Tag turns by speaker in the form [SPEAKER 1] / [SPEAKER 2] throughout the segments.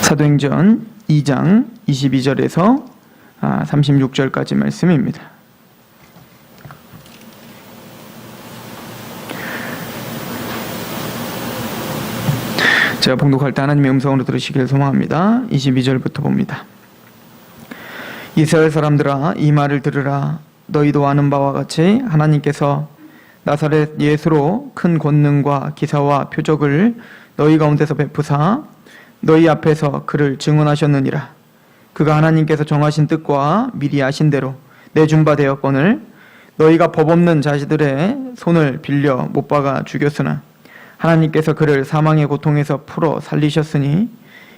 [SPEAKER 1] 사도행전 2장 22절에서 36절까지 말씀입니다. 제가 봉독할 때 하나님의 음성으로 들으시길 소망합니다. 22절부터 봅니다. 이스라엘 사람들아, 이 말을 들으라. 너희도 아는 바와 같이 하나님께서 나사렛 예수로 큰 권능과 기사와 표적을 너희 가운데서 베푸사 너희 앞에서 그를 증언하셨느니라. 그가 하나님께서 정하신 뜻과 미리 아신 대로 내준 바 되었거늘 너희가 법 없는 자들의 손을 빌려 못 박아 죽였으나 하나님께서 그를 사망의 고통에서 풀어 살리셨으니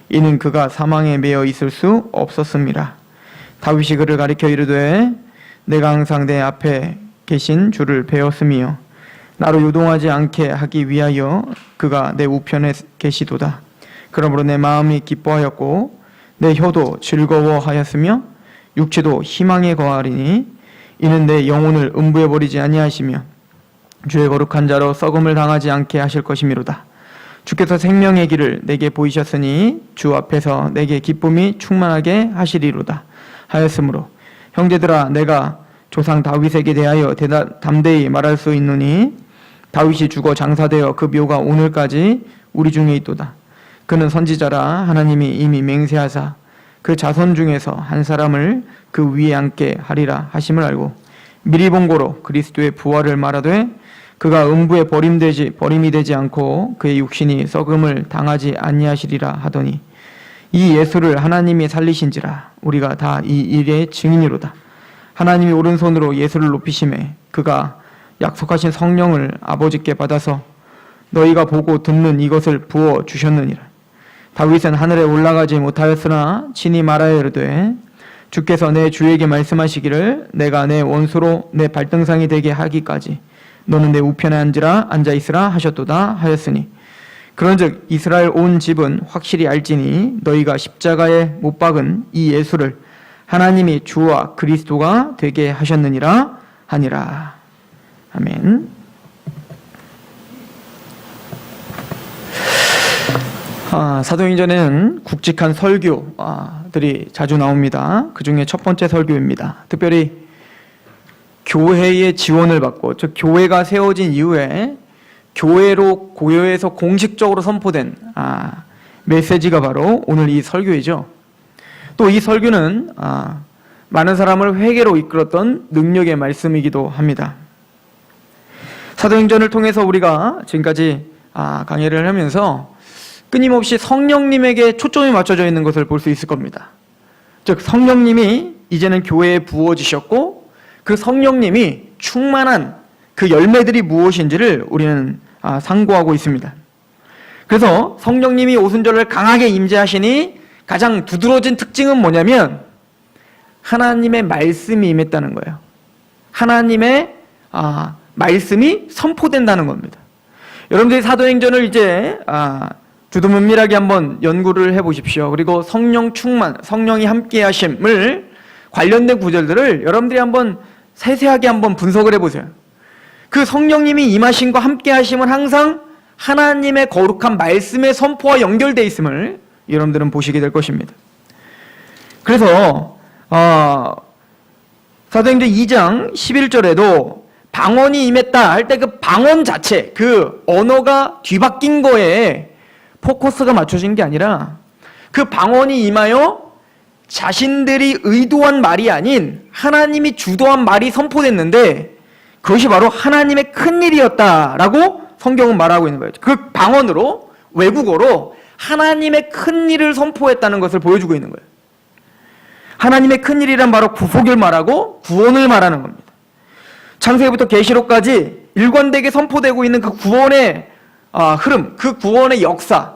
[SPEAKER 1] 이는 그가 사망에 매여 있을 수 없었음이라. 다윗이 그를 가리켜 이르되 내가 항상 내 앞에 계신 주를 배웠으며 나로 요동하지 않게 하기 위하여 그가 내 우편에 계시도다. 그러므로 내 마음이 기뻐하였고 내 혀도 즐거워하였으며 육체도 희망에 거하리니 이는 내 영혼을 음부에 버리지 아니하시며 주의 거룩한 자로 썩음을 당하지 않게 하실 것이미로다. 주께서 생명의 길을 내게 보이셨으니 주 앞에서 내게 기쁨이 충만하게 하시리로다 하였으므로 형제들아, 내가 조상 다윗에게 대하여 담대히 말할 수 있노니 다윗이 죽어 장사되어 그 묘가 오늘까지 우리 중에 있도다. 그는 선지자라. 하나님이 이미 맹세하사 그 자손 중에서 한 사람을 그 위에 앉게 하리라 하심을 알고 미리 본 고로 그리스도의 부활을 말하되 그가 음부에 버림이 되지 않고 그의 육신이 썩음을 당하지 아니하시리라 하더니 이 예수를 하나님이 살리신지라. 우리가 다 이 일의 증인이로다. 하나님이 오른손으로 예수를 높이심에 그가 약속하신 성령을 아버지께 받아서 너희가 보고 듣는 이것을 부어 주셨느니라. 다윗은 하늘에 올라가지 못하였으나 친히 말하여 이르되 주께서 내 주에게 말씀하시기를 내가 내 원수로 내 발등상이 되게 하기까지 너는 내 우편에 앉아 있으라 하셨도다 하였으니 그런즉 이스라엘 온 집은 확실히 알지니 너희가 십자가에 못 박은 이 예수를 하나님이 주와 그리스도가 되게 하셨느니라 하니라. 아멘. 사도행전에는 굵직한 설교들이 자주 나옵니다. 그 중에 첫 번째 설교입니다. 특별히 교회의 지원을 받고, 즉 교회가 세워진 이후에 교회에서 공식적으로 선포된 메시지가 바로 오늘 이 설교이죠. 또 이 설교는 많은 사람을 회개로 이끌었던 능력의 말씀이기도 합니다. 사도행전을 통해서 우리가 지금까지 강의를 하면서 끊임없이 성령님에게 초점이 맞춰져 있는 것을 볼 수 있을 겁니다. 즉 성령님이 이제는 교회에 부어지셨고 그 성령님이 충만한 그 열매들이 무엇인지를 우리는 상고하고 있습니다. 그래서 성령님이 오순절을 강하게 임재하시니 가장 두드러진 특징은 뭐냐면 하나님의 말씀이 임했다는 거예요. 하나님의 말씀이 선포된다는 겁니다. 여러분들이 사도행전을 이제 주도 면밀하게 한번 연구를 해보십시오. 그리고 성령 충만, 성령이 함께 하심을 관련된 구절들을 여러분들이 한번 세세하게 한번 분석을 해보세요. 그 성령님이 임하심과 함께 하심은 항상 하나님의 거룩한 말씀의 선포와 연결되어 있음을 여러분들은 보시게 될 것입니다. 그래서 사도행전 2장 11절에도 방언이 임했다 할 때 그 방언 자체, 그 언어가 뒤바뀐 거에 포커스가 맞춰진 게 아니라 그 방언이 임하여 자신들이 의도한 말이 아닌 하나님이 주도한 말이 선포됐는데 그것이 바로 하나님의 큰일이었다라고 성경은 말하고 있는 거예요. 그 방언으로, 외국어로 하나님의 큰일을 선포했다는 것을 보여주고 있는 거예요. 하나님의 큰일이란 바로 구속을 말하고 구원을 말하는 겁니다. 창세기부터 계시록까지 일관되게 선포되고 있는 그 구원의 흐름, 그 구원의 역사,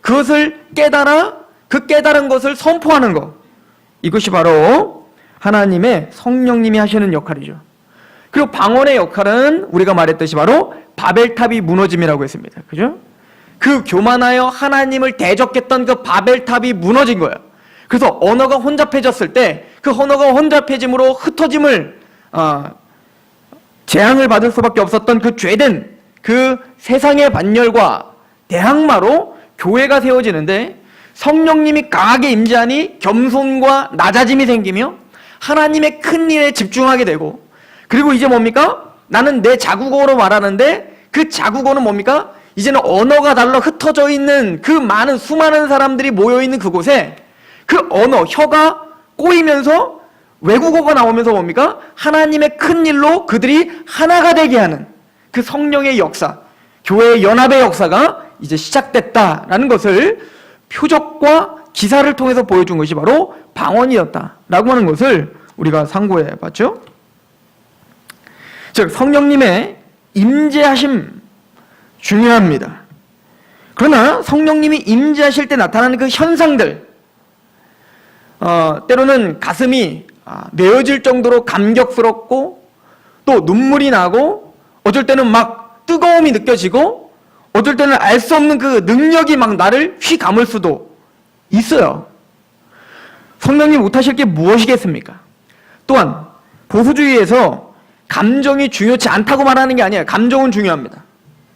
[SPEAKER 1] 그것을 깨달아 그 깨달은 것을 선포하는 것, 이것이 바로 하나님의 성령님이 하시는 역할이죠. 그리고 방언의 역할은 우리가 말했듯이 바로 바벨탑이 무너짐이라고 했습니다. 그죠? 그 교만하여 하나님을 대적했던 그 바벨탑이 무너진 거예요. 그래서 언어가 혼잡해졌을 때 그 언어가 혼잡해짐으로 흩어짐을 재앙을 받을 수밖에 없었던 그 죄된 그 세상의 반열과 대항마로 교회가 세워지는데 성령님이 강하게 임재하니 겸손과 낮아짐이 생기며 하나님의 큰 일에 집중하게 되고, 그리고 이제 뭡니까? 나는 내 자국어로 말하는데 그 자국어는 뭡니까? 이제는 언어가 달라 흩어져 있는 그 많은 수많은 사람들이 모여있는 그곳에 그 언어, 혀가 꼬이면서 외국어가 나오면서 뭡니까? 하나님의 큰 일로 그들이 하나가 되게 하는 그 성령의 역사, 교회의 연합의 역사가 이제 시작됐다라는 것을 표적과 기사를 통해서 보여준 것이 바로 방언이었다라고 하는 것을 우리가 상고해 봤죠. 즉 성령님의 임재하심 중요합니다. 그러나 성령님이 임재하실 때 나타나는 그 현상들, 때로는 가슴이 메어질 정도로 감격스럽고 또 눈물이 나고 어쩔 때는 막 뜨거움이 느껴지고 어쩔 때는 알 수 없는 그 능력이 막 나를 휘감을 수도 있어요. 성령님 못하실 게 무엇이겠습니까? 또한 보수주의에서 감정이 중요치 않다고 말하는 게 아니에요. 감정은 중요합니다.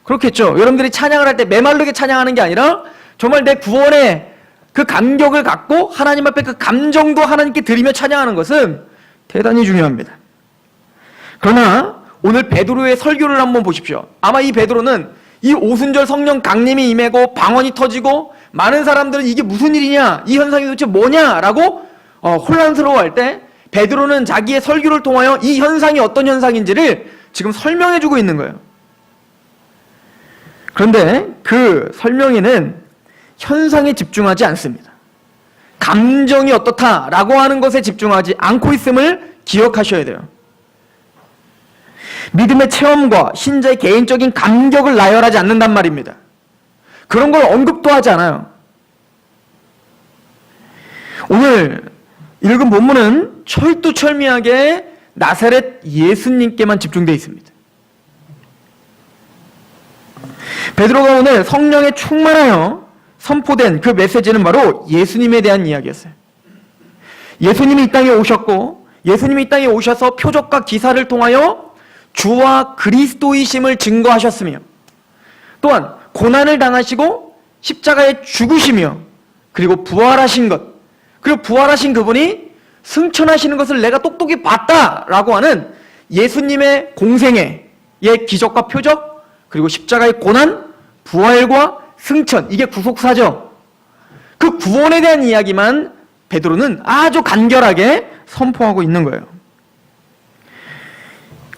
[SPEAKER 1] 그렇겠죠. 여러분들이 찬양을 할 때 메마르게 찬양하는 게 아니라 정말 내 구원의 그 감격을 갖고 하나님 앞에 그 감정도 하나님께 드리며 찬양하는 것은 대단히 중요합니다. 그러나 오늘 베드로의 설교를 한번 보십시오. 아마 이 베드로는 이 오순절 성령 강림이 임하고 방언이 터지고 많은 사람들은 이게 무슨 일이냐, 이 현상이 도대체 뭐냐라고 혼란스러워할 때 베드로는 자기의 설교를 통하여 이 현상이 어떤 현상인지를 지금 설명해주고 있는 거예요. 그런데 그 설명에는 현상에 집중하지 않습니다. 감정이 어떻다라고 하는 것에 집중하지 않고 있음을 기억하셔야 돼요. 믿음의 체험과 신자의 개인적인 감격을 나열하지 않는단 말입니다. 그런 걸 언급도 하지 않아요. 오늘 읽은 본문은 철두철미하게 나사렛 예수님께만 집중되어 있습니다. 베드로가 오늘 성령에 충만하여 선포된 그 메시지는 바로 예수님에 대한 이야기였어요. 예수님이 이 땅에 오셨고 예수님이 이 땅에 오셔서 표적과 기사를 통하여 주와 그리스도이심을 증거하셨으며 또한 고난을 당하시고 십자가에 죽으시며 그리고 부활하신 것, 그리고 부활하신 그분이 승천하시는 것을 내가 똑똑히 봤다라고 하는 예수님의 공생애의 기적과 표적, 그리고 십자가의 고난, 부활과 승천, 이게 구속사죠. 그 구원에 대한 이야기만 베드로는 아주 간결하게 선포하고 있는 거예요.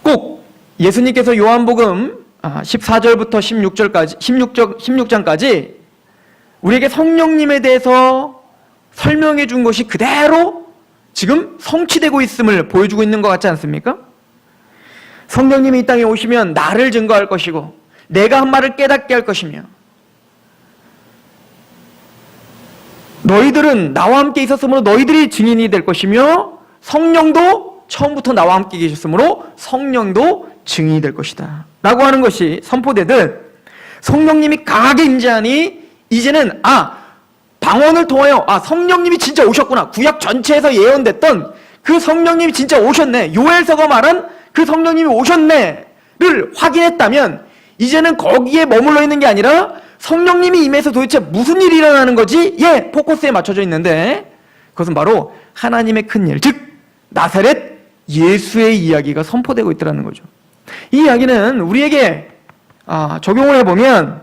[SPEAKER 1] 꼭 예수님께서 요한복음 14절부터 16장까지 우리에게 성령님에 대해서 설명해 준 것이 그대로 지금 성취되고 있음을 보여주고 있는 것 같지 않습니까? 성령님이 이 땅에 오시면 나를 증거할 것이고 내가 한 말을 깨닫게 할 것이며 너희들은 나와 함께 있었으므로 너희들이 증인이 될 것이며 성령도 처음부터 나와 함께 계셨으므로 성령도 증인이 될 것이다 라고 하는 것이 선포되듯 성령님이 강하게 임재하니 이제는 방언을 통하여 성령님이 진짜 오셨구나, 구약 전체에서 예언됐던 그 성령님이 진짜 오셨네, 요엘서가 말한 그 성령님이 오셨네를 확인했다면 이제는 거기에 머물러 있는 게 아니라 성령님이 임해서 도대체 무슨 일이 일어나는 거지? 포커스에 맞춰져 있는데 그것은 바로 하나님의 큰 일, 즉 나사렛 예수의 이야기가 선포되고 있다는 거죠. 이 이야기는 우리에게 적용을 해보면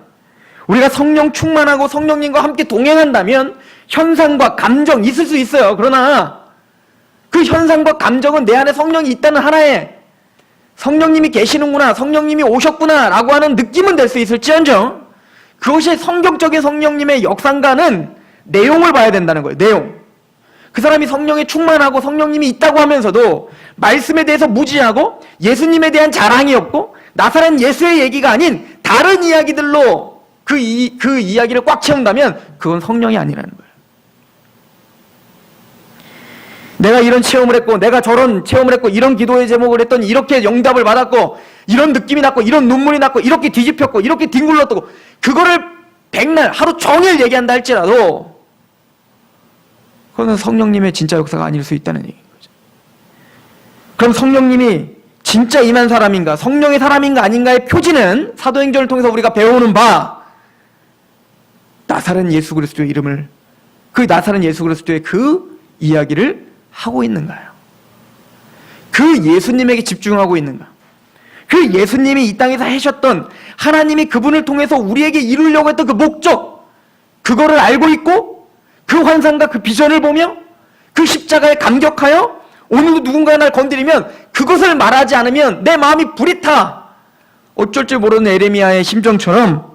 [SPEAKER 1] 우리가 성령 충만하고 성령님과 함께 동행한다면 현상과 감정 있을 수 있어요. 그러나 그 현상과 감정은 내 안에 성령이 있다는 하나의 성령님이 계시는구나, 성령님이 오셨구나 라고 하는 느낌은 될 수 있을지언정 그것이 성경적인 성령님의 역사인가는 내용을 봐야 된다는 거예요. 내용. 그 사람이 성령에 충만하고 성령님이 있다고 하면서도 말씀에 대해서 무지하고 예수님에 대한 자랑이 없고 나사렛 예수의 얘기가 아닌 다른 이야기들로 그 이야기를 꽉 채운다면 그건 성령이 아니라는 거예요. 내가 이런 체험을 했고 내가 저런 체험을 했고 이런 기도의 제목을 했더니 이렇게 영답을 받았고 이런 느낌이 났고 이런 눈물이 났고 이렇게 뒤집혔고 이렇게 뒹굴렀고 그거를 백날 하루 종일 얘기한다 할지라도 그거는 성령님의 진짜 역사가 아닐 수 있다는 얘기인 거죠. 그럼 성령님이 진짜 임한 사람인가 성령의 사람인가 아닌가의 표지는 사도행전을 통해서 우리가 배우는 바 나사렛 예수 그리스도의 이름을 그 나사렛 예수 그리스도의 그 이야기를 하고 있는가요? 그 예수님에게 집중하고 있는가? 그 예수님이 이 땅에서 하셨던, 하나님이 그분을 통해서 우리에게 이루려고 했던 그 목적, 그거를 알고 있고 그 환상과 그 비전을 보며 그 십자가에 감격하여 오늘도 누군가 날 건드리면 그것을 말하지 않으면 내 마음이 불이 타. 어쩔 줄 모르는 에레미야의 심정처럼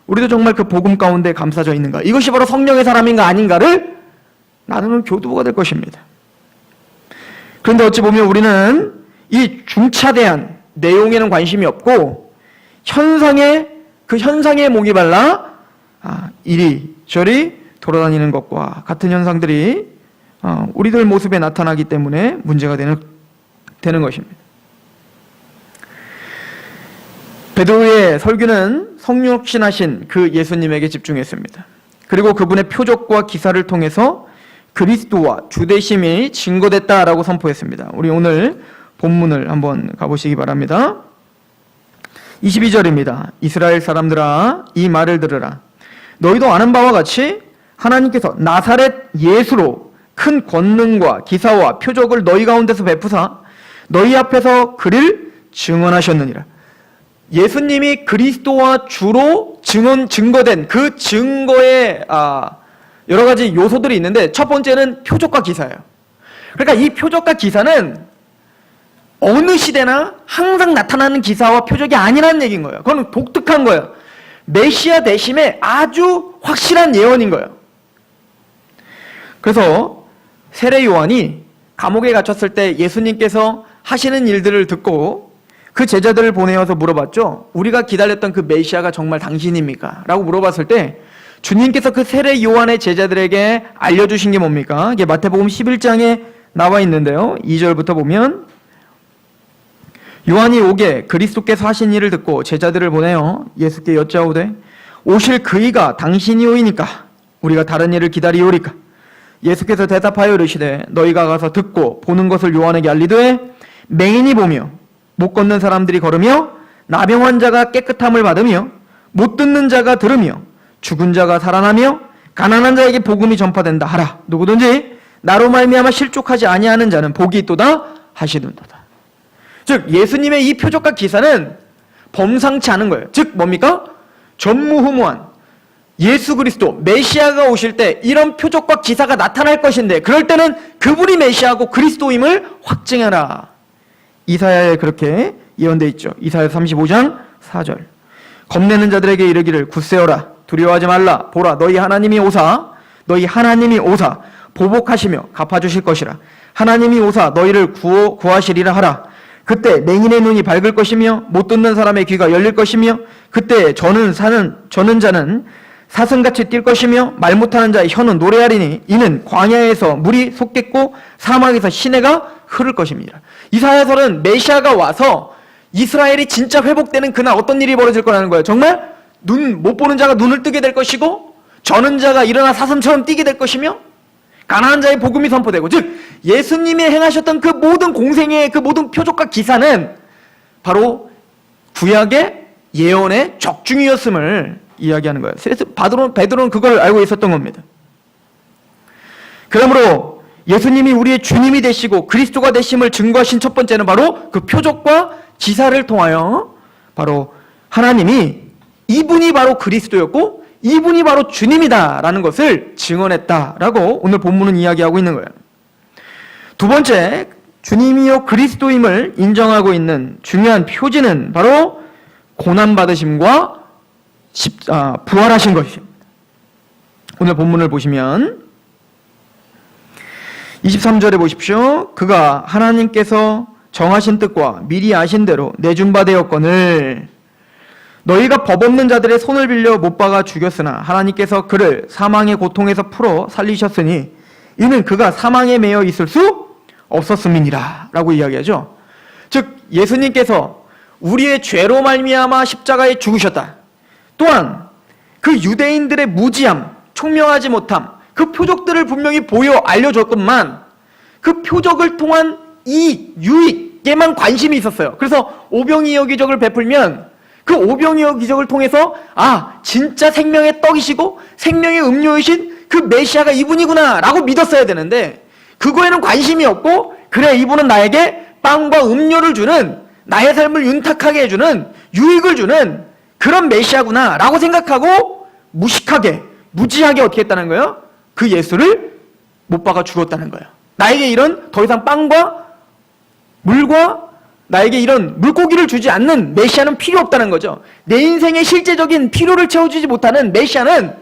[SPEAKER 1] 우리도 정말 그 복음 가운데 감싸져 있는가? 이것이 바로 성령의 사람인가 아닌가를 나누는 교두보가 될 것입니다. 그런데 어찌 보면 우리는 이 중차대한 내용에는 관심이 없고 그 현상에 목이 발라 이리저리 돌아다니는 것과 같은 현상들이 우리들 모습에 나타나기 때문에 문제가 되는 것입니다. 베드로의 설교는 성육신하신 그 예수님에게 집중했습니다. 그리고 그분의 표적과 기사를 통해서 그리스도와 주되심이 증거됐다라고 선포했습니다. 우리 오늘 본문을 한번 가보시기 바랍니다. 22절입니다. 이스라엘 사람들아 이 말을 들으라. 너희도 아는 바와 같이 하나님께서 나사렛 예수로 큰 권능과 기사와 표적을 너희 가운데서 베푸사 너희 앞에서 그를 증언하셨느니라. 예수님이 그리스도와 주로 증거된 그 증거의 여러 가지 요소들이 있는데 첫 번째는 표적과 기사예요. 그러니까 이 표적과 기사는 어느 시대나 항상 나타나는 기사와 표적이 아니라는 얘기인 거예요. 그건 독특한 거예요. 메시아 대심의 아주 확실한 예언인 거예요. 그래서 세례 요한이 감옥에 갇혔을 때 예수님께서 하시는 일들을 듣고 그 제자들을 보내어서 물어봤죠. 우리가 기다렸던 그 메시아가 정말 당신입니까? 라고 물어봤을 때 주님께서 그 세례 요한의 제자들에게 알려주신 게 뭡니까? 이게 마태복음 11장에 나와 있는데요. 2절부터 보면 요한이 오게 그리스도께서 하신 일을 듣고 제자들을 보내어 예수께 여짜오되 오실 그이가 당신이오이니까 우리가 다른 일을 기다리오리까? 예수께서 대답하여 이르시되 너희가 가서 듣고 보는 것을 요한에게 알리되 맹인이 보며 못 걷는 사람들이 걸으며 나병 환자가 깨끗함을 받으며 못 듣는 자가 들으며 죽은 자가 살아나며 가난한 자에게 복음이 전파된다 하라. 누구든지 나로 말미암아 실족하지 아니하는 자는 복이 있도다 하시는도다. 즉 예수님의 이 표적과 기사는 범상치 않은 거예요. 즉 뭡니까? 전무후무한 예수 그리스도 메시아가 오실 때 이런 표적과 기사가 나타날 것인데 그럴 때는 그분이 메시아고 그리스도임을 확증하라. 이사야에 그렇게 예언되어 있죠. 이사야 35장 4절. 겁내는 자들에게 이르기를 굳세어라. 두려워하지 말라. 보라 너희 하나님이 오사 보복하시며 갚아주실 것이라. 하나님이 오사 너희를 구하시리라 하라. 그때 맹인의 눈이 밝을 것이며 못 듣는 사람의 귀가 열릴 것이며 그때 저는 자는 사슴같이 뛸 것이며 말 못하는 자의 혀는 노래하리니 이는 광야에서 물이 솟겠고 사막에서 시내가 흐를 것입니다. 이사야서는 메시아가 와서 이스라엘이 진짜 회복되는 그날 어떤 일이 벌어질 거라는 거예요. 정말 못 보는 자가 눈을 뜨게 될 것이고 저는 자가 일어나 사슴처럼 뛰게 될 것이며 가난한 자의 복음이 선포되고 즉 예수님이 행하셨던 그 모든 공생의 그 모든 표적과 기사는 바로 구약의 예언의 적중이었음을 이야기하는 거예요. 그래서 베드로는 그걸 알고 있었던 겁니다. 그러므로 예수님이 우리의 주님이 되시고 그리스도가 되심을 증거하신 첫 번째는 바로 그 표적과 기사를 통하여 바로 하나님이 이분이 바로 그리스도였고 이분이 바로 주님이다라는 것을 증언했다라고 오늘 본문은 이야기하고 있는 거예요. 두 번째, 주님이요 그리스도임을 인정하고 있는 중요한 표지는 바로 고난받으심과 부활하신 것입니다. 오늘 본문을 보시면 23절에 보십시오. 그가 하나님께서 정하신 뜻과 미리 아신 대로 내준 바 되었거늘 너희가 법 없는 자들의 손을 빌려 못 박아 죽였으나 하나님께서 그를 사망의 고통에서 풀어 살리셨으니 이는 그가 사망에 매여 있을 수 없었음이니라 라고 이야기하죠. 즉 예수님께서 우리의 죄로 말미암아 십자가에 죽으셨다. 또한 그 유대인들의 무지함, 총명하지 못함, 그 표적들을 분명히 보여 알려줬건만 그 표적을 통한 이 유익에만 관심이 있었어요. 그래서 오병이어 기적을 베풀면 그 오병이어 기적을 통해서 진짜 생명의 떡이시고 생명의 음료이신 그 메시아가 이분이구나 라고 믿었어야 되는데 그거에는 관심이 없고 그래 이분은 나에게 빵과 음료를 주는 나의 삶을 윤택하게 해주는 유익을 주는 그런 메시아구나 라고 생각하고 무식하게 무지하게 어떻게 했다는 거예요? 그 예수를 못 박아 죽었다는 거예요. 나에게 이런 더 이상 빵과 물과 나에게 이런 물고기를 주지 않는 메시아는 필요 없다는 거죠. 내 인생의 실제적인 필요를 채워주지 못하는 메시아는,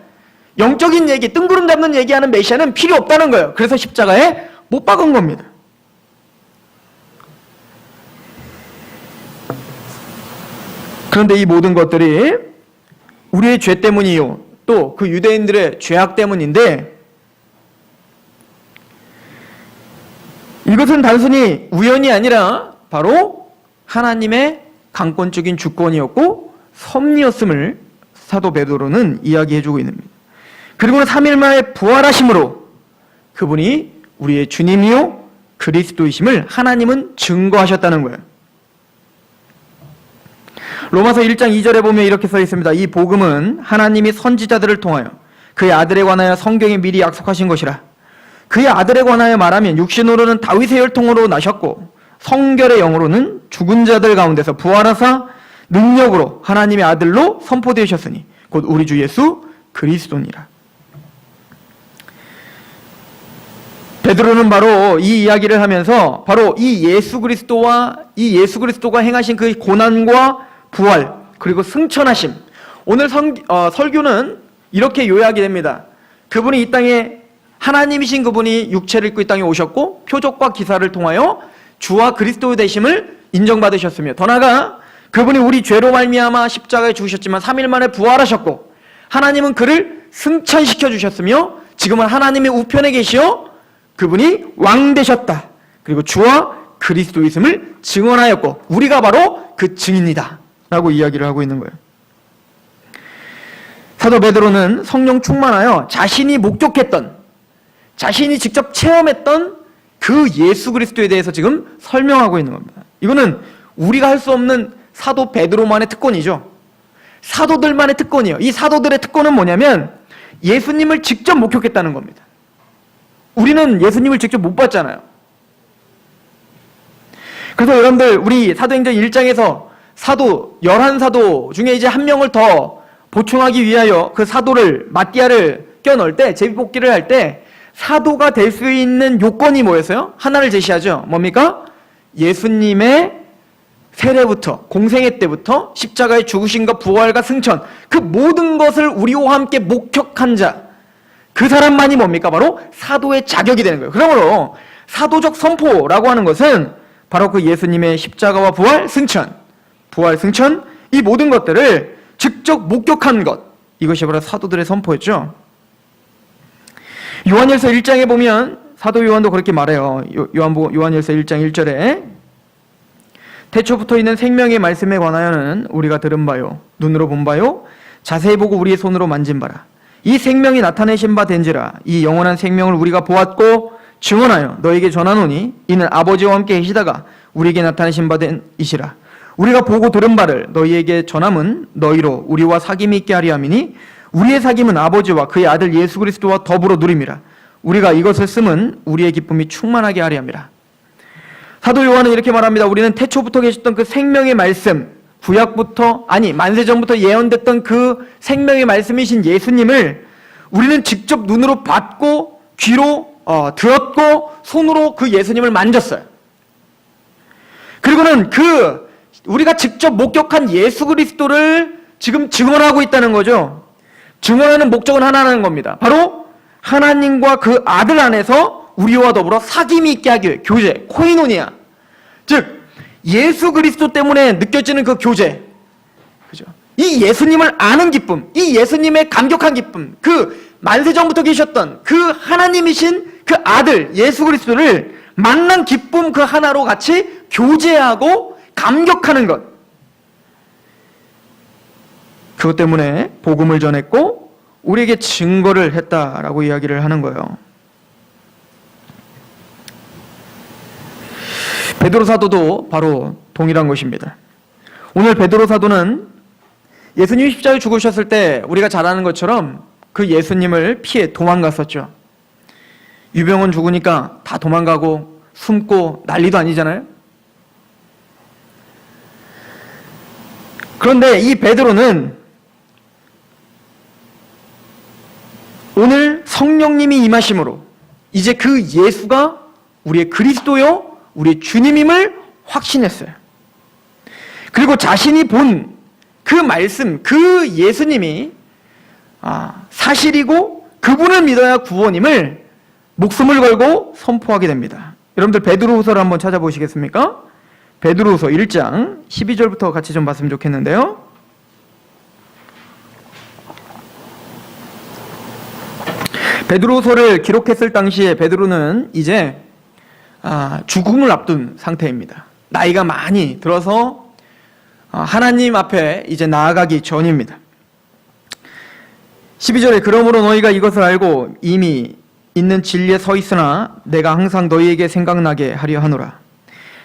[SPEAKER 1] 영적인 얘기, 뜬구름 잡는 얘기하는 메시아는 필요 없다는 거예요. 그래서 십자가에 못 박은 겁니다. 그런데 이 모든 것들이 우리의 죄 때문이요, 또 그 유대인들의 죄악 때문인데, 이것은 단순히 우연이 아니라 바로 하나님의 강권적인 주권이었고 섭리였음을 사도 베드로는 이야기해주고 있는 겁니다. 그리고는 3일 만에 부활하심으로 그분이 우리의 주님이요 그리스도이심을 하나님은 증거하셨다는 거예요. 로마서 1장 2절에 보면 이렇게 써 있습니다. 이 복음은 하나님이 선지자들을 통하여 그의 아들에 관하여 성경에 미리 약속하신 것이라. 그의 아들에 관하여 말하면 육신으로는 다윗의 혈통으로 나셨고 성결의 영으로는 죽은 자들 가운데서 부활하사 능력으로 하나님의 아들로 선포되셨으니 곧 우리 주 예수 그리스도니라. 베드로는 바로 이 이야기를 하면서 바로 이 예수 그리스도가 행하신 그 고난과 부활 그리고 승천하심, 오늘 설교는 이렇게 요약이 됩니다. 그분이 이 땅에 하나님이신 그분이 육체를 입고 이 땅에 오셨고 표적과 기사를 통하여 주와 그리스도 되심을 인정받으셨으며, 더 나아가 그분이 우리 죄로 말미암아 십자가에 죽으셨지만 3일 만에 부활하셨고 하나님은 그를 승천시켜 주셨으며 지금은 하나님의 우편에 계시어 그분이 왕 되셨다. 그리고 주와 그리스도이심을 증언하였고 우리가 바로 그 증인이다 라고 이야기를 하고 있는 거예요. 사도 베드로는 성령 충만하여 자신이 목격했던, 자신이 직접 체험했던 그 예수 그리스도에 대해서 지금 설명하고 있는 겁니다. 이거는 우리가 할 수 없는 사도 베드로만의 특권이죠. 사도들만의 특권이에요. 이 사도들의 특권은 뭐냐면 예수님을 직접 목격했다는 겁니다. 우리는 예수님을 직접 못 봤잖아요. 그래서 여러분들 우리 사도행전 1장에서 사도 11사도 중에 이제 한 명을 더 보충하기 위하여 그 사도를 마띠아를 껴넣을 때, 제비뽑기를 할 때 사도가 될 수 있는 요건이 뭐였어요? 하나를 제시하죠. 뭡니까? 예수님의 세례부터 공생애 때부터 십자가의 죽으심과 부활과 승천, 그 모든 것을 우리와 함께 목격한 자, 그 사람만이 뭡니까? 바로 사도의 자격이 되는 거예요. 그러므로 사도적 선포라고 하는 것은 바로 그 예수님의 십자가와 부활, 승천, 이 모든 것들을 직접 목격한 것, 이것이 바로 사도들의 선포였죠. 요한일서 1장에 보면 사도 요한도 그렇게 말해요. 요한일서 1장 1절에 태초부터 있는 생명의 말씀에 관하여는 우리가 들은 바요, 눈으로 본 바요, 자세히 보고 우리의 손으로 만진 바라. 이 생명이 나타내신 바 된지라. 이 영원한 생명을 우리가 보았고 증언하여 너에게 전하노니 이는 아버지와 함께 계시다가 우리에게 나타내신 바 된 이시라. 우리가 보고 들은 바를 너희에게 전함은 너희로 우리와 사귐이 있게 하려 함이니 우리의 사귐은 아버지와 그의 아들 예수 그리스도와 더불어 누림이라. 우리가 이것을 쓰면 우리의 기쁨이 충만하게 하려 함이라. 사도 요한은 이렇게 말합니다. 우리는 태초부터 계셨던 그 생명의 말씀, 만세전부터 예언됐던 그 생명의 말씀이신 예수님을 우리는 직접 눈으로 봤고 귀로 들었고 손으로 그 예수님을 만졌어요. 그리고는 우리가 직접 목격한 예수 그리스도를 지금 증언하고 있다는 거죠. 증언하는 목적은 하나라는 겁니다. 바로 하나님과 그 아들 안에서 우리와 더불어 사귐이 있게 하기 위해 교제, 코이노니아. 즉 예수 그리스도 때문에 느껴지는 그 교제, 그죠? 이 예수님을 아는 기쁨, 이 예수님의 감격한 기쁨, 그 만세전부터 계셨던 그 하나님이신 그 아들 예수 그리스도를 만난 기쁨 그 하나로 같이 교제하고 감격하는 것. 그것 때문에 복음을 전했고 우리에게 증거를 했다라고 이야기를 하는 거예요. 베드로 사도도 바로 동일한 것입니다. 오늘 베드로 사도는 예수님이 십자가에 죽으셨을 때 우리가 잘 아는 것처럼 그 예수님을 피해 도망갔었죠. 유병원 죽으니까 다 도망가고 숨고 난리도 아니잖아요. 그런데 이 베드로는 오늘 성령님이 임하심으로 이제 그 예수가 우리의 그리스도요, 우리의 주님임을 확신했어요. 그리고 자신이 본 그 말씀, 그 예수님이 사실이고 그분을 믿어야 구원임을 목숨을 걸고 선포하게 됩니다. 여러분들 베드로후서를 한번 찾아보시겠습니까? 베드로후서 1장 12절부터 같이 좀 봤으면 좋겠는데요. 베드로후서를 기록했을 당시에 베드로는 이제 죽음을 앞둔 상태입니다. 나이가 많이 들어서 하나님 앞에 이제 나아가기 전입니다. 12절에 그러므로 너희가 이것을 알고 이미 있는 진리에 서 있으나 내가 항상 너희에게 생각나게 하려 하노라.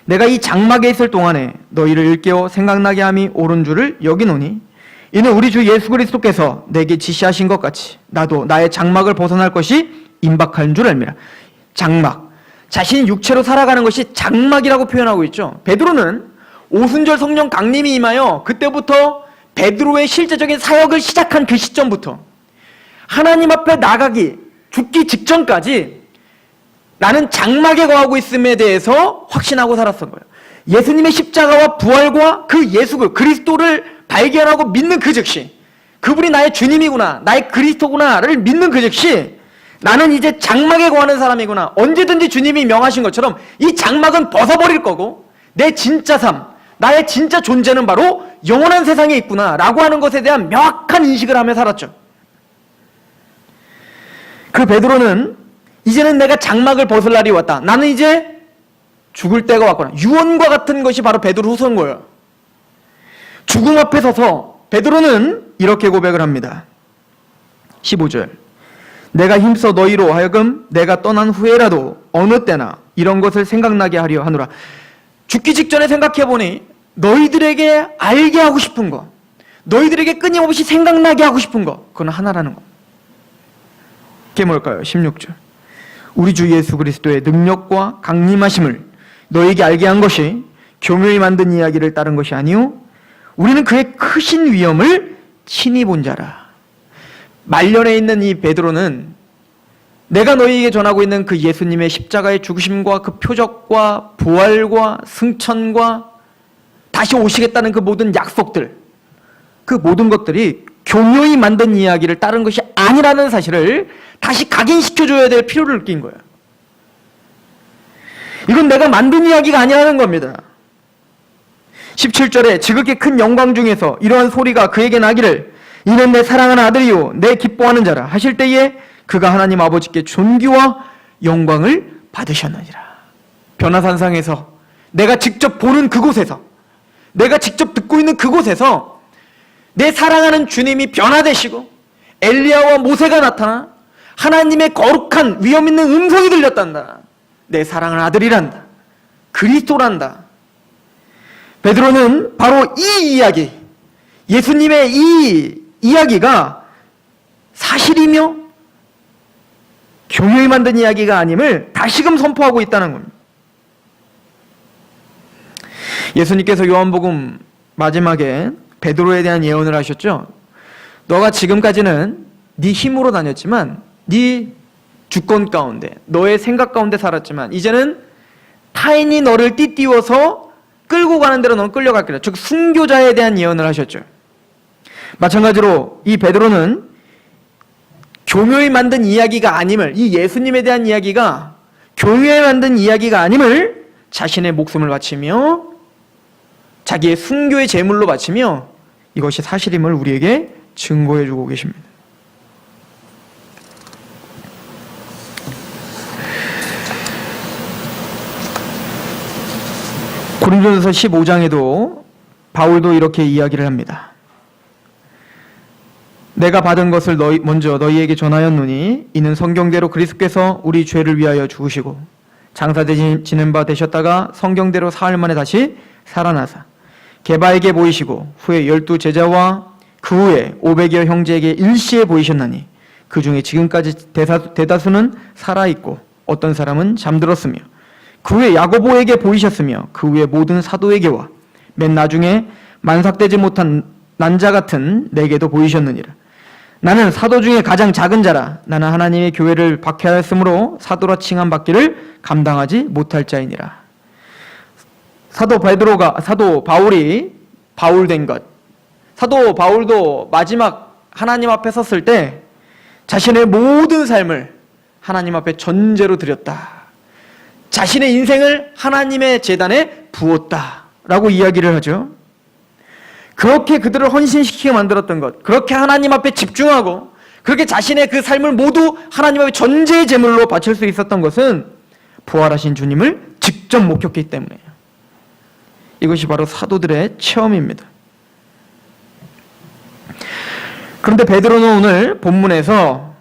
[SPEAKER 1] 내가 이 장막에 있을 동안에 너희를 일깨워 생각나게 함이 옳은 줄을 여기노니 이는 우리 주 예수 그리스도께서 내게 지시하신 것 같이 나도 나의 장막을 벗어날 것이 임박한 줄 알미라. 장막, 자신이 육체로 살아가는 것이 장막이라고 표현하고 있죠. 베드로는 오순절 성령 강림이 임하여 그때부터 베드로의 실제적인 사역을 시작한 그 시점부터 하나님 앞에 나가기, 죽기 직전까지 나는 장막에 거하고 있음에 대해서 확신하고 살았던 거예요. 예수님의 십자가와 부활과 그 예수, 그리스도를 발견하고 믿는 그 즉시 그분이 나의 주님이구나, 나의 그리스도구나를 믿는 그 즉시 나는 이제 장막에 거하는 사람이구나. 언제든지 주님이 명하신 것처럼 이 장막은 벗어버릴 거고 내 진짜 삶, 나의 진짜 존재는 바로 영원한 세상에 있구나 라고 하는 것에 대한 명확한 인식을 하며 살았죠. 그 베드로는 이제는 내가 장막을 벗을 날이 왔다. 나는 이제 죽을 때가 왔구나. 유언과 같은 것이 바로 베드로후서인 거예요. 죽음 앞에 서서 베드로는 이렇게 고백을 합니다. 15절 내가 힘써 너희로 하여금 내가 떠난 후에라도 어느 때나 이런 것을 생각나게 하려 하노라. 죽기 직전에 생각해보니 너희들에게 알게 하고 싶은 거, 너희들에게 끊임없이 생각나게 하고 싶은 거, 그건 하나라는 거. 그게 뭘까요? 16절 우리 주 예수 그리스도의 능력과 강림하심을 너희에게 알게 한 것이 교묘히 만든 이야기를 따른 것이 아니요 우리는 그의 크신 위엄을 친히 본 자라. 말년에 있는 이 베드로는 내가 너희에게 전하고 있는 그 예수님의 십자가의 죽으심과 그 표적과 부활과 승천과 다시 오시겠다는 그 모든 약속들, 그 모든 것들이 교묘히 만든 이야기를 따른 것이 아니라는 사실을 다시 각인시켜줘야 될 필요를 느낀 거예요. 이건 내가 만든 이야기가 아니라는 겁니다. 17절에 지극히 큰 영광 중에서 이러한 소리가 그에게 나기를 이는 내 사랑하는 아들이요 내 기뻐하는 자라 하실 때에 그가 하나님 아버지께 존귀와 영광을 받으셨느니라. 변화산상에서 내가 직접 보는 그곳에서, 내가 직접 듣고 있는 그곳에서 내 사랑하는 주님이 변화되시고 엘리야와 모세가 나타나 하나님의 거룩한 위엄 있는 음성이 들렸단다. 내 사랑하는 아들이란다. 그리스도란다. 베드로는 바로 이 이야기, 예수님의 이 이야기가 사실이며 교묘히 만든 이야기가 아님을 다시금 선포하고 있다는 겁니다. 예수님께서 요한복음 마지막에 베드로에 대한 예언을 하셨죠. 너가 지금까지는 네 힘으로 다녔지만 네 주권 가운데, 너의 생각 가운데 살았지만 이제는 타인이 너를 띠띠워서 끌고 가는 대로 너는 끌려갈 거다. 즉 순교자에 대한 예언을 하셨죠. 마찬가지로 이 베드로는 교묘히 만든 이야기가 아님을, 이 예수님에 대한 이야기가 교묘히 만든 이야기가 아님을 자신의 목숨을 바치며 자기의 순교의 제물로 바치며 이것이 사실임을 우리에게 증거해 주고 계십니다. 고린도전서 15장에도 바울도 이렇게 이야기를 합니다. 내가 받은 것을 먼저 너희에게 전하였노니 이는 성경대로 그리스도께서 우리 죄를 위하여 죽으시고 장사되시는 바 되셨다가 성경대로 사흘 만에 다시 살아나사 게바에게 보이시고 후에 12 제자와 그 후에 500여 형제에게 일시에 보이셨나니 그 중에 지금까지 대다수는 살아있고 어떤 사람은 잠들었으며 그 후에 야고보에게 보이셨으며 그 후에 모든 사도에게와 맨 나중에 만삭되지 못한 난자 같은 내게도 보이셨느니라. 나는 사도 중에 가장 작은 자라. 나는 하나님의 교회를 박해하였으므로 사도라 칭함 받기를 감당하지 못할 자이니라. 사도 바울이 바울된 것. 사도 바울도 마지막 하나님 앞에 섰을 때 자신의 모든 삶을 하나님 앞에 전제로 드렸다. 자신의 인생을 하나님의 제단에 부었다라고 이야기를 하죠. 그렇게 그들을 헌신시키게 만들었던 것, 그렇게 하나님 앞에 집중하고 그렇게 자신의 그 삶을 모두 하나님 앞에 전제의 제물로 바칠 수 있었던 것은 부활하신 주님을 직접 목격했기 때문이에요. 이것이 바로 사도들의 체험입니다. 그런데 베드로는 오늘 본문에서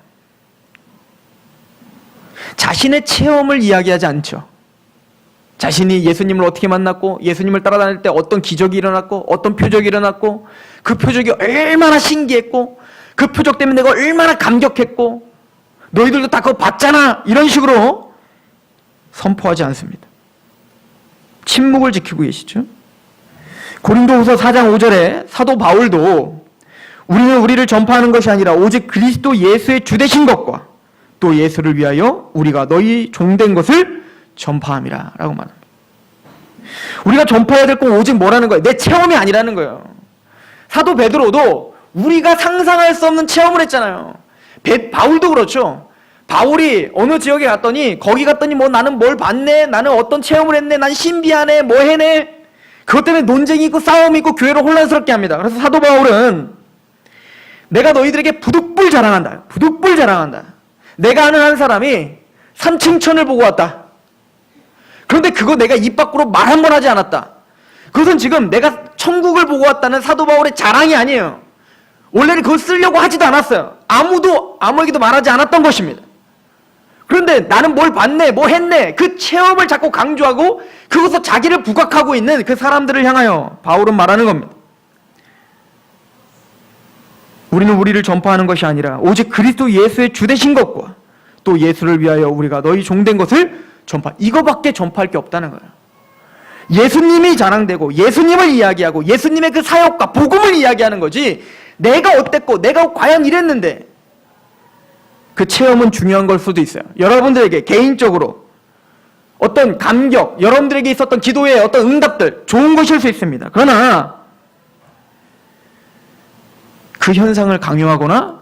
[SPEAKER 1] 자신의 체험을 이야기하지 않죠. 자신이 예수님을 어떻게 만났고 예수님을 따라다닐 때 어떤 기적이 일어났고 어떤 표적이 일어났고 그 표적이 얼마나 신기했고 그 표적 때문에 내가 얼마나 감격했고 너희들도 다 그거 봤잖아 이런 식으로 선포하지 않습니다. 침묵을 지키고 계시죠. 고린도후서 4장 5절에 사도 바울도 우리는 우리를 전파하는 것이 아니라 오직 그리스도 예수의 주되신 것과 또 예수를 위하여 우리가 너희 종된 것을 전파함이라 라고 말합니다. 우리가 전파해야 될 건 오직 뭐라는 거예요? 내 체험이 아니라는 거예요. 사도 베드로도 우리가 상상할 수 없는 체험을 했잖아요. 바울도 그렇죠. 바울이 어느 지역에 갔더니 거기 갔더니 뭐 나는 뭘 봤네, 나는 어떤 체험을 했네, 난 신비하네, 뭐 해네. 그것 때문에 논쟁이 있고 싸움이 있고 교회를 혼란스럽게 합니다. 그래서 사도 바울은 내가 너희들에게 부득불 자랑한다. 부득불 자랑한다. 내가 아는 한 사람이 산층천을 보고 왔다. 그런데 그거 내가 입 밖으로 말 한 번 하지 않았다. 그것은 지금 내가 천국을 보고 왔다는 사도 바울의 자랑이 아니에요. 원래는 그걸 쓰려고 하지도 않았어요. 아무에게도 말하지 않았던 것입니다. 그런데 나는 뭘 봤네, 뭐 했네, 그 체험을 자꾸 강조하고 그것을 자기를 부각하고 있는 그 사람들을 향하여 바울은 말하는 겁니다. 우리는 우리를 전파하는 것이 아니라 오직 그리스도 예수의 주되신 것과 또 예수를 위하여 우리가 너희 종된 것을 전파. 이거밖에 전파할 게 없다는 거예요. 예수님이 자랑되고 예수님을 이야기하고 예수님의 그 사역과 복음을 이야기하는 거지 내가 어땠고 내가 과연 이랬는데 그 체험은 중요한 걸 수도 있어요. 여러분들에게 개인적으로 어떤 감격, 여러분들에게 있었던 기도의 어떤 응답들 좋은 것일 수 있습니다. 그러나 그 현상을 강요하거나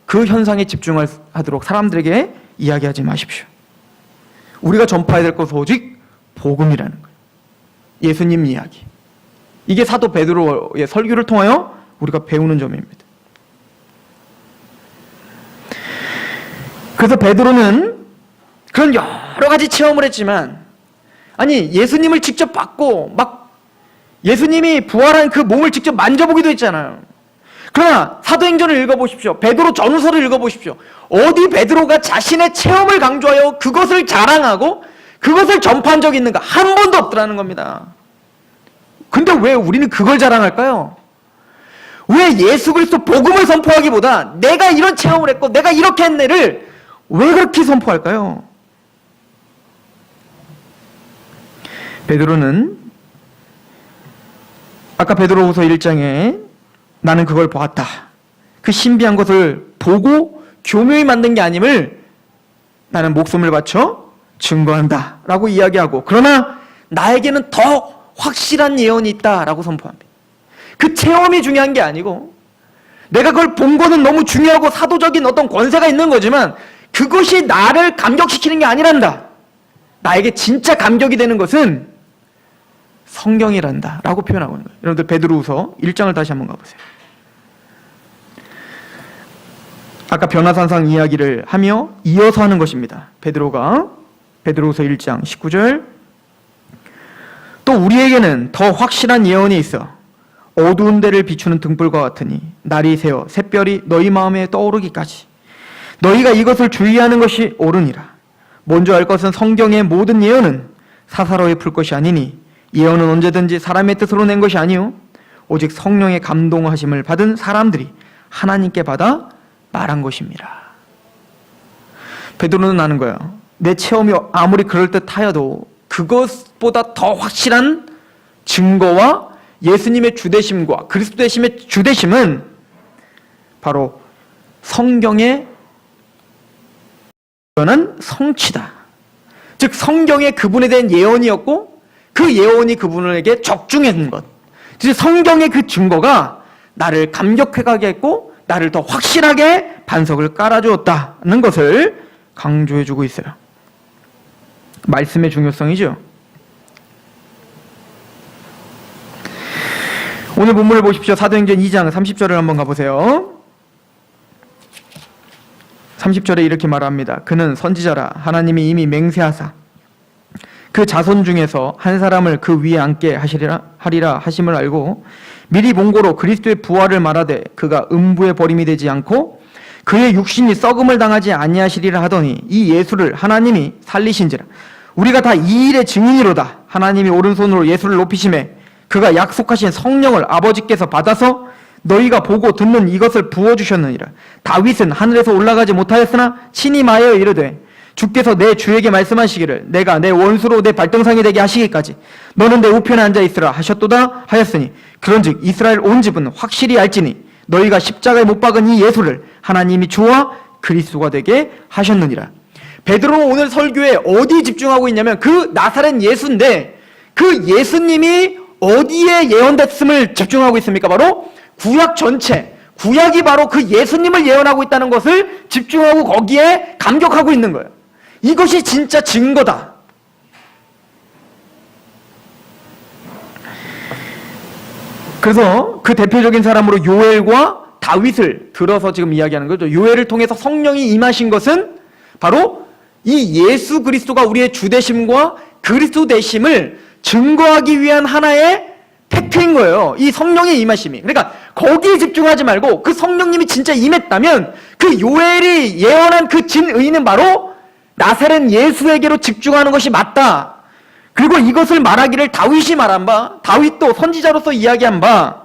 [SPEAKER 1] 그 현상에 집중하도록 사람들에게 이야기하지 마십시오. 우리가 전파해야 될 것은 오직 복음이라는 거예요. 예수님 이야기. 이게 사도 베드로의 설교를 통하여 우리가 배우는 점입니다. 그래서 베드로는 그런 여러 가지 체험을 했지만 아니 예수님을 직접 받고 막 예수님이 부활한 그 몸을 직접 만져보기도 했잖아요. 그러나 사도행전을 읽어보십시오. 베드로 전후서를 읽어보십시오. 어디 베드로가 자신의 체험을 강조하여 그것을 자랑하고 그것을 전파한 적이 있는가? 한 번도 없더라는 겁니다. 근데 왜 우리는 그걸 자랑할까요? 왜 예수 그리스도 복음을 선포하기보다 내가 이런 체험을 했고 내가 이렇게 했네를 왜 그렇게 선포할까요? 베드로는 아까 베드로후서 1장에 나는 그걸 보았다. 그 신비한 것을 보고 교묘히 만든 게 아님을 나는 목숨을 바쳐 증거한다 라고 이야기하고 그러나 나에게는 더 확실한 예언이 있다 라고 선포합니다. 그 체험이 중요한 게 아니고 내가 그걸 본 거는 너무 중요하고 사도적인 어떤 권세가 있는 거지만 그것이 나를 감격시키는 게 아니란다. 나에게 진짜 감격이 되는 것은 성경이란다 라고 표현하고 있는 거예요. 여러분들 베드로후서 1장을 다시 한번 가보세요. 아까 변화산상 이야기를 하며 이어서 하는 것입니다. 베드로가 베드로후서 1장 19절 또 우리에게는 더 확실한 예언이 있어 어두운 데를 비추는 등불과 같으니 날이 새어 샛별이 너희 마음에 떠오르기까지 너희가 이것을 주의하는 것이 옳으니라. 먼저 알 것은 성경의 모든 예언은 사사로이 풀 것이 아니니 예언은 언제든지 사람의 뜻으로 낸 것이 아니요 오직 성령의 감동하심을 받은 사람들이 하나님께 받아 말한 것입니다. 베드로는 아는 거예요. 내 체험이 아무리 그럴듯하여도 그것보다 더 확실한 증거와 예수님의 주되심과 그리스도 되심의 주되심은 바로 성경의 예언한 성취다. 즉 성경의 그분에 대한 예언이었고 그 예언이 그분에게 적중한 것. 즉 성경의 그 증거가 나를 감격하게 했고 나를 더 확실하게 반석을 깔아주었다는 것을 강조해주고 있어요. 말씀의 중요성이죠. 오늘 본문을 보십시오. 사도행전 2장 30절을 한번 가보세요. 30절에 이렇게 말합니다. 그는 선지자라 하나님이 이미 맹세하사 그 자손 중에서 한 사람을 그 위에 앉게 하리라 하심을 알고 미리 본고로 그리스도의 부활을 말하되 그가 음부의 버림이 되지 않고 그의 육신이 썩음을 당하지 아니하시리라 하더니 이 예수를 하나님이 살리신지라. 우리가 다 이 일의 증인이로다. 하나님이 오른손으로 예수를 높이심에 그가 약속하신 성령을 아버지께서 받아서 너희가 보고 듣는 이것을 부어주셨느니라. 다윗은 하늘에서 올라가지 못하였으나 친히 말하여 이르되 주께서 내 주에게 말씀하시기를 내가 내 원수로 내 발등상이 되게 하시기까지 너는 내 우편에 앉아 있으라 하셨도다 하였으니 그런즉 이스라엘 온 집은 확실히 알지니 너희가 십자가에 못 박은 이 예수를 하나님이 주와 그리스도가 되게 하셨느니라. 베드로는 오늘 설교에 어디 집중하고 있냐면 그 나사렛 예수인데 그 예수님이 어디에 예언됐음을 집중하고 있습니까? 바로 구약 전체, 구약이 바로 그 예수님을 예언하고 있다는 것을 집중하고 거기에 감격하고 있는 거예요. 이것이 진짜 증거다. 그래서 그 대표적인 사람으로 요엘과 다윗을 들어서 지금 이야기하는 거죠. 요엘을 통해서 성령이 임하신 것은 바로 이 예수 그리스도가 우리의 주되심과 그리스도 되심을 증거하기 위한 하나의 팩트인 거예요. 이 성령의 임하심이. 그러니까 거기에 집중하지 말고 그 성령님이 진짜 임했다면 그 요엘이 예언한 그 진의는 바로 나사렛 예수에게로 집중하는 것이 맞다. 그리고 이것을 말하기를 다윗이 말한 바, 다윗도 선지자로서 이야기한 바,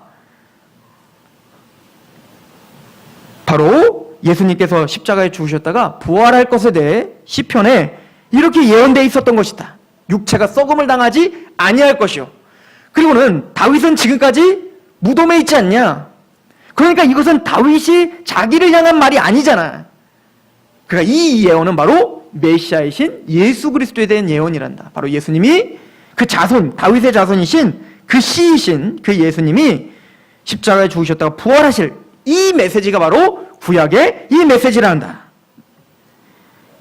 [SPEAKER 1] 바로 예수님께서 십자가에 죽으셨다가 부활할 것에 대해 시편에 이렇게 예언되어 있었던 것이다. 육체가 썩음을 당하지 아니할 것이요. 그리고는 다윗은 지금까지 무덤에 있지 않냐. 그러니까 이것은 다윗이 자기를 향한 말이 아니잖아. 그러니까 이 예언은 바로 메시아이신 예수 그리스도에 대한 예언이란다. 바로 예수님이 그 자손, 다윗의 자손이신 그 씨이신 그 예수님이 십자가에 죽으셨다가 부활하실 이 메시지가 바로 구약의 이 메시지라 한다.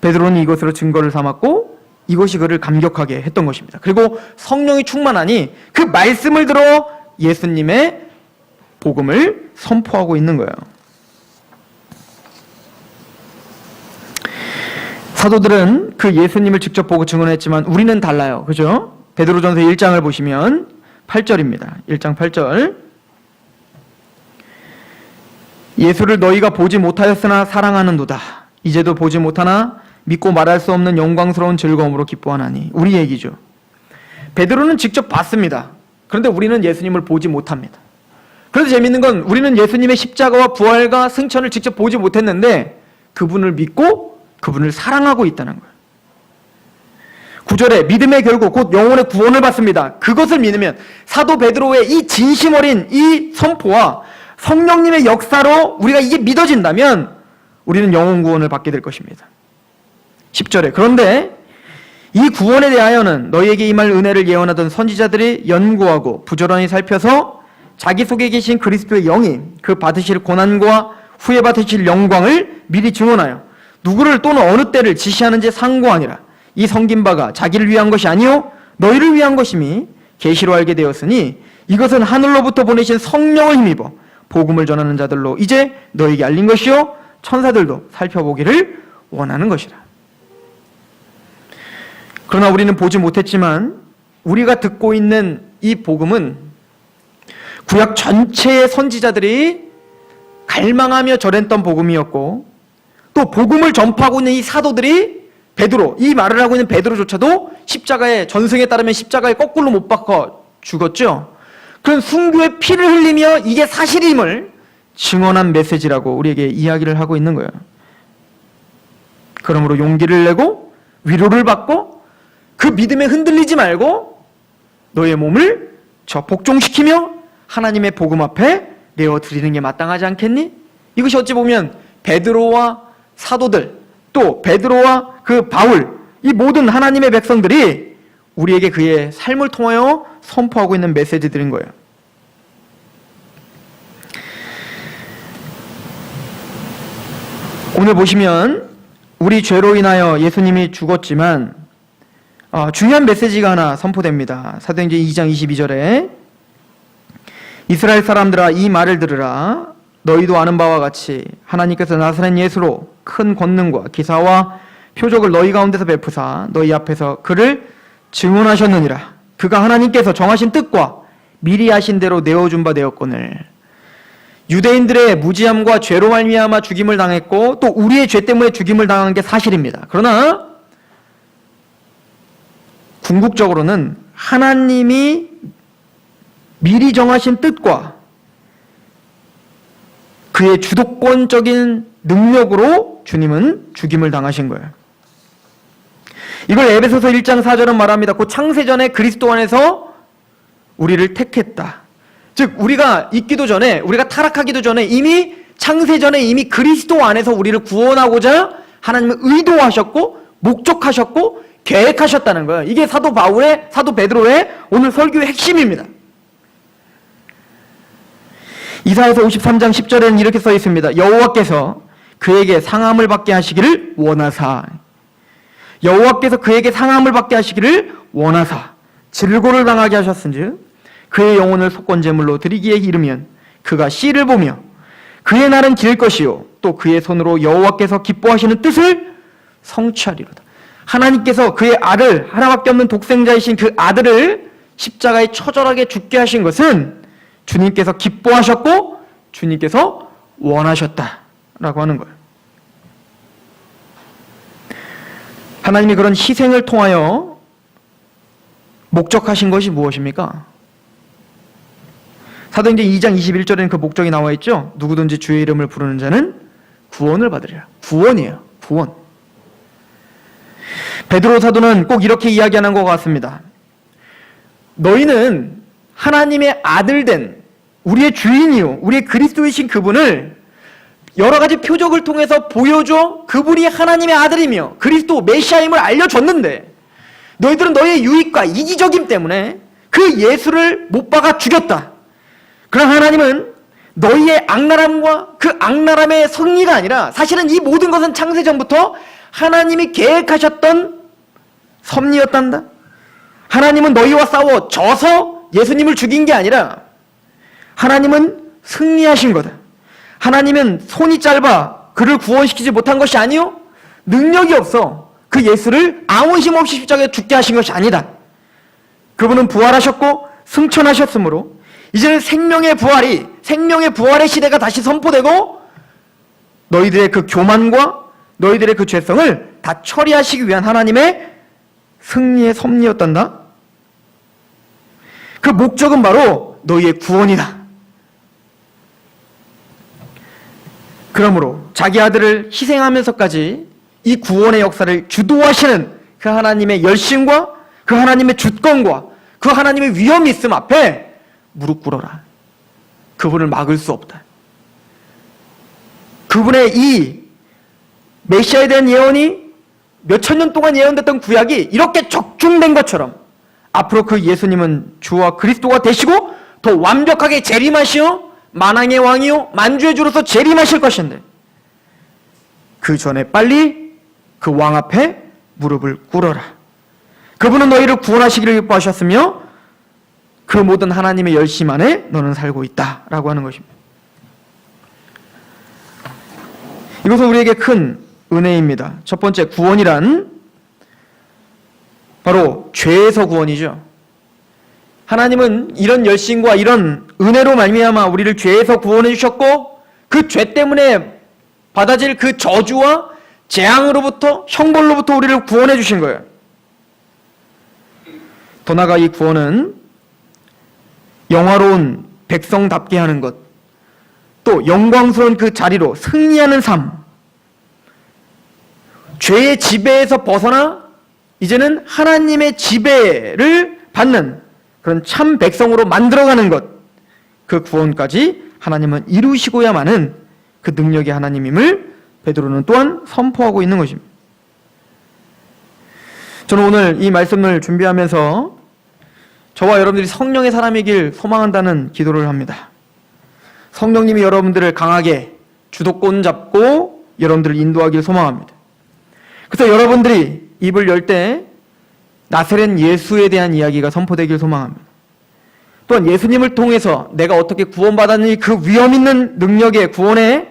[SPEAKER 1] 베드로는 이것으로 증거를 삼았고 이것이 그를 감격하게 했던 것입니다. 그리고 성령이 충만하니 그 말씀을 들어 예수님의 복음을 선포하고 있는 거예요. 사도들은 그 예수님을 직접 보고 증언했지만 우리는 달라요. 그죠? 베드로전서 1장을 보시면 8절입니다. 1장 8절. 예수를 너희가 보지 못하였으나 사랑하는도다. 이제도 보지 못하나 믿고 말할 수 없는 영광스러운 즐거움으로 기뻐하나니. 우리 얘기죠. 베드로는 직접 봤습니다. 그런데 우리는 예수님을 보지 못합니다. 그래서 재밌는 건 우리는 예수님의 십자가와 부활과 승천을 직접 보지 못했는데 그분을 믿고 그분을 사랑하고 있다는 거예요. 9절에 믿음의 결국 곧 영혼의 구원을 받습니다. 그것을 믿으면 사도 베드로의 이 진심 어린 이 선포와 성령님의 역사로 우리가 이게 믿어진다면 우리는 영혼 구원을 받게 될 것입니다. 10절에 그런데 이 구원에 대하여는 너희에게 임할 은혜를 예언하던 선지자들이 연구하고 부지런히 살펴서 자기 속에 계신 그리스도의 영이 그 받으실 고난과 후에 받으실 영광을 미리 증언하여 누구를 또는 어느 때를 지시하는지 상고하니라. 이 섬긴 바가 자기를 위한 것이 아니요 너희를 위한 것임이 계시로 알게 되었으니 이것은 하늘로부터 보내신 성령을 힘입어 복음을 전하는 자들로 이제 너희에게 알린 것이요 천사들도 살펴보기를 원하는 것이라. 그러나 우리는 보지 못했지만 우리가 듣고 있는 이 복음은 구약 전체의 선지자들이 갈망하며 전했던 복음이었고 또 복음을 전파하고 있는 이 사도들이 베드로, 이 말을 하고 있는 베드로조차도 십자가에 전승에 따르면 십자가에 거꾸로 못 박혀 죽었죠. 그런 순교의 피를 흘리며 이게 사실임을 증언한 메시지라고 우리에게 이야기를 하고 있는 거예요. 그러므로 용기를 내고 위로를 받고 그 믿음에 흔들리지 말고 너의 몸을 저 복종시키며 하나님의 복음 앞에 내어드리는 게 마땅하지 않겠니? 이것이 어찌 보면 베드로와 사도들, 또 베드로와 그 바울, 이 모든 하나님의 백성들이 우리에게 그의 삶을 통하여 선포하고 있는 메시지들인 거예요. 오늘 보시면 우리 죄로 인하여 예수님이 죽었지만 중요한 메시지가 하나 선포됩니다. 사도행전 2장 22절에 이스라엘 사람들아 이 말을 들으라. 너희도 아는 바와 같이 하나님께서 나사렛 예수로 큰 권능과 기사와 표적을 너희 가운데서 베푸사 너희 앞에서 그를 증언하셨느니라. 그가 하나님께서 정하신 뜻과 미리 하신 대로 내어준 바 되었거늘. 유대인들의 무지함과 죄로 말미암아 죽임을 당했고 또 우리의 죄 때문에 죽임을 당한 게 사실입니다. 그러나 궁극적으로는 하나님이 미리 정하신 뜻과 그의 주도권적인 능력으로 주님은 죽임을 당하신 거예요. 이걸 에베소서 1장 4절은 말합니다. 그 창세전에 그리스도 안에서 우리를 택했다. 즉 우리가 있기도 전에, 우리가 타락하기도 전에 이미 창세전에 이미 그리스도 안에서 우리를 구원하고자 하나님은 의도하셨고 목적하셨고 계획하셨다는 거예요. 이게 사도 베드로의 오늘 설교의 핵심입니다. 이사야서 53장 10절에는 이렇게 써 있습니다. 여호와께서 그에게 상함을 받게 하시기를 원하사. 여호와께서 그에게 상함을 받게 하시기를 원하사 질고를 당하게 하셨은즉 그의 영혼을 속건제물로 드리기에 이르면 그가 씨를 보며 그의 날은 길 것이요 또 그의 손으로 여호와께서 기뻐하시는 뜻을 성취하리로다. 하나님께서 그의 아들, 하나밖에 없는 독생자이신 그 아들을 십자가에 처절하게 죽게 하신 것은 주님께서 기뻐하셨고 주님께서 원하셨다라고 하는 거예요. 하나님이 그런 희생을 통하여 목적하신 것이 무엇입니까? 사도행전 2장 21절에는 그 목적이 나와 있죠. 누구든지 주의 이름을 부르는 자는 구원을 받으리라. 구원이에요. 구원. 베드로 사도는 꼭 이렇게 이야기하는 것 같습니다. 너희는 하나님의 아들된 우리의 주인이요 우리의 그리스도이신 그분을 여러 가지 표적을 통해서 보여줘 그분이 하나님의 아들이며 그리스도 메시아임을 알려줬는데 너희들은 너희의 유익과 이기적임 때문에 그 예수를 못 박아 죽였다. 그러나 하나님은 너희의 악랄함과 그 악랄함의 승리가 아니라 사실은 이 모든 것은 창세전부터 하나님이 계획하셨던 섭리였단다. 하나님은 너희와 싸워 져서 예수님을 죽인 게 아니라 하나님은 승리하신 거다. 하나님은 손이 짧아 그를 구원시키지 못한 것이 아니요 능력이 없어 그 예수를 아무 힘 없이 십자가에 죽게 하신 것이 아니다. 그분은 부활하셨고 승천하셨으므로 이제는 생명의 부활의 시대가 다시 선포되고 너희들의 그 교만과 너희들의 그 죄성을 다 처리하시기 위한 하나님의 승리의 섭리였단다. 그 목적은 바로 너희의 구원이다. 그러므로 자기 아들을 희생하면서까지 이 구원의 역사를 주도하시는 그 하나님의 열심과 그 하나님의 주권과 그 하나님의 위엄이 있음 앞에 무릎 꿇어라. 그분을 막을 수 없다. 그분의 이 메시아에 대한 예언이 몇천 년 동안 예언됐던 구약이 이렇게 적중된 것처럼 앞으로 그 예수님은 주와 그리스도가 되시고 더 완벽하게 재림하시어 만왕의 왕이요 만주의 주로서 재림하실 것인데 그 전에 빨리 그 왕 앞에 무릎을 꿇어라. 그분은 너희를 구원하시기를 기뻐하셨으며 그 모든 하나님의 열심 안에 너는 살고 있다라고 하는 것입니다. 이것은 우리에게 큰 은혜입니다. 첫 번째, 구원이란 바로 죄에서 구원이죠. 하나님은 이런 열심과 이런 은혜로 말미암아 우리를 죄에서 구원해 주셨고 그 죄 때문에 받아질 그 저주와 재앙으로부터 형벌로부터 우리를 구원해 주신 거예요. 더 나아가 이 구원은 영화로운 백성답게 하는 것, 또 영광스러운 그 자리로 승리하는 삶, 죄의 지배에서 벗어나 이제는 하나님의 지배를 받는 그런 참 백성으로 만들어가는 것, 그 구원까지 하나님은 이루시고야만은 그 능력의 하나님임을 베드로는 또한 선포하고 있는 것입니다. 저는 오늘 이 말씀을 준비하면서 저와 여러분들이 성령의 사람이길 소망한다는 기도를 합니다. 성령님이 여러분들을 강하게 주도권 잡고 여러분들을 인도하길 소망합니다. 그래서 여러분들이 입을 열 때 나사렛 예수에 대한 이야기가 선포되길 소망합니다. 또한 예수님을 통해서 내가 어떻게 구원받았는지 그 위험 있는 능력의 구원의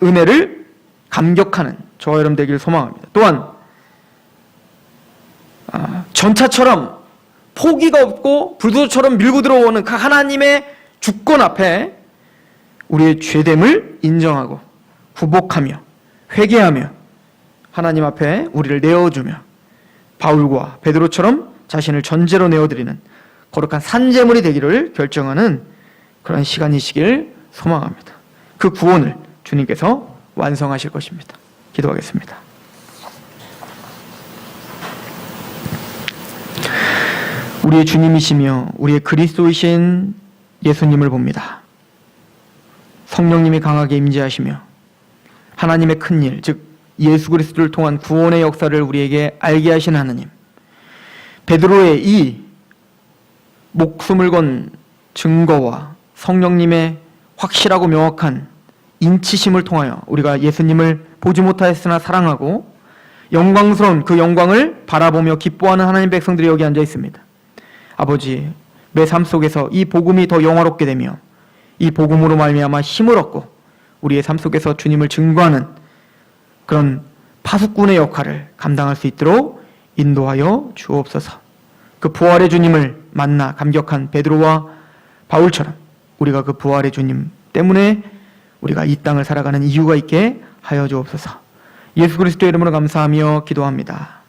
[SPEAKER 1] 은혜를 감격하는 저와 여러분 되길 소망합니다. 또한 전차처럼 포기가 없고 불도저처럼 밀고 들어오는 그 하나님의 주권 앞에 우리의 죄됨을 인정하고 굴복하며 회개하며 하나님 앞에 우리를 내어주며 바울과 베드로처럼 자신을 전제로 내어드리는 거룩한 산제물이 되기를 결정하는 그런 시간이시길 소망합니다. 그 구원을 주님께서 완성하실 것입니다. 기도하겠습니다. 우리의 주님이시며 우리의 그리스도이신 예수님을 봅니다. 성령님이 강하게 임재하시며 하나님의 큰 일, 즉 예수 그리스도를 통한 구원의 역사를 우리에게 알게 하신 하나님, 베드로의 이 목숨을 건 증거와 성령님의 확실하고 명확한 인치심을 통하여 우리가 예수님을 보지 못하였으나 사랑하고 영광스러운 그 영광을 바라보며 기뻐하는 하나님 백성들이 여기 앉아 있습니다. 아버지, 내 삶 속에서 이 복음이 더 영화롭게 되며 이 복음으로 말미암아 힘을 얻고 우리의 삶 속에서 주님을 증거하는 그런 파수꾼의 역할을 감당할 수 있도록 인도하여 주옵소서. 그 부활의 주님을 만나 감격한 베드로와 바울처럼 우리가 그 부활의 주님 때문에 우리가 이 땅을 살아가는 이유가 있게 하여 주옵소서. 예수 그리스도의 이름으로 감사하며 기도합니다.